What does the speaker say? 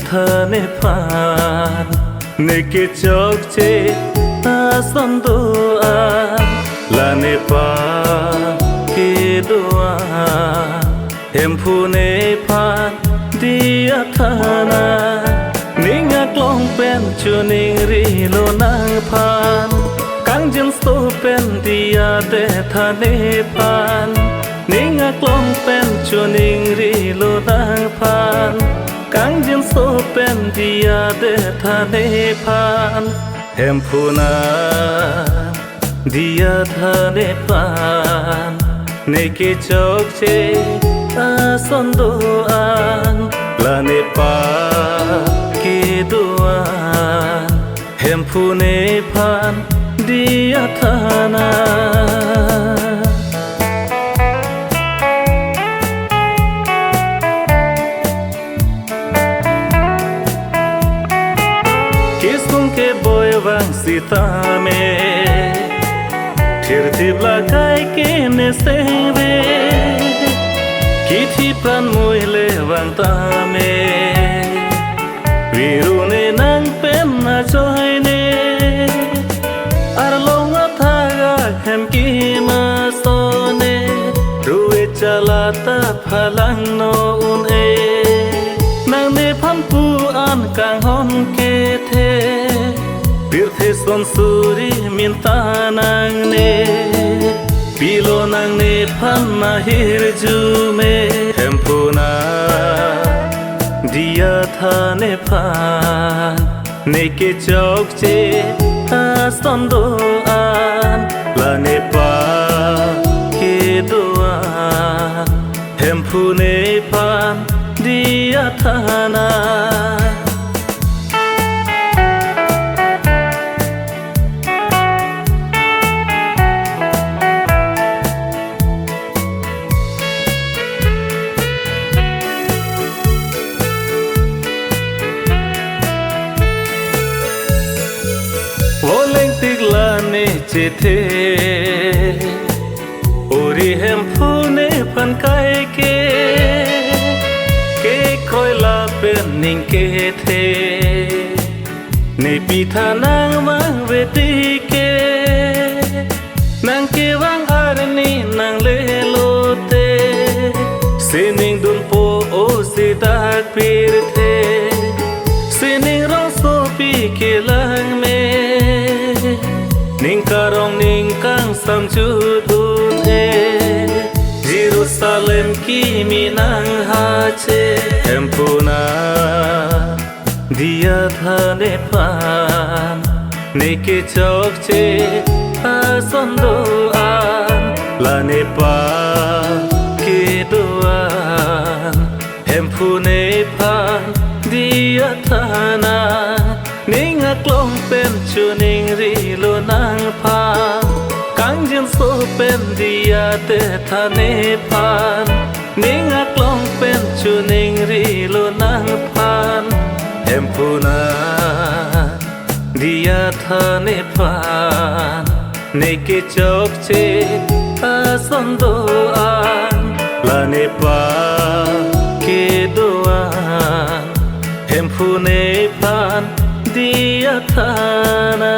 thane phan neke chokche asandua la ne pa ke doa hemphu ne phan dia thana ninga klong pen chuning ri lo nang phan kang jin sto pen dia te thane phan ninga klong pen chuning ri lo nang phan kang jin sto pen dia te thane phan hemphu na dia thane phan neke chokche asondoan la ne pa ke doan hemphu ne phan dia thana kisung ke boy vang sita me thir tibla kai ke ne seve kithi pran mui le vang ta me viru ne nang pen na choi ne ar long tha ga hem ki ma so ne ruwe chala ta phalang no un e nang ne pham pu an kang hon ke the bir the son suri min ta nang ne pilo nang ne phan na hir ju me hemphu na dia thane phan neke chokche asondo an la ne pa ke doan hemphu ne phan dia thana che the ori hemphu ne phan kai ke khoi la pen ning ke the ne pi tha nang mang ve ti ke nang ke wang ar ni nang le lo te se ning dun po o se ta pir the se ning ro so pi ke lang me ning karong ning kang sam chu dun e Jerusalem ki minang ha che hemphu na dia thane phan neke chokche asondo an la ne pa ke doan hemphu ne phan dia thana ninga klong pen chuning ri lo nang phan kang jin so pen dia te thane phan ninga klong pen chuning ri lo nang phan hemphu na dia thane phan neke chokche asondo an la ne pa ke doan hemphu ne phan dia thana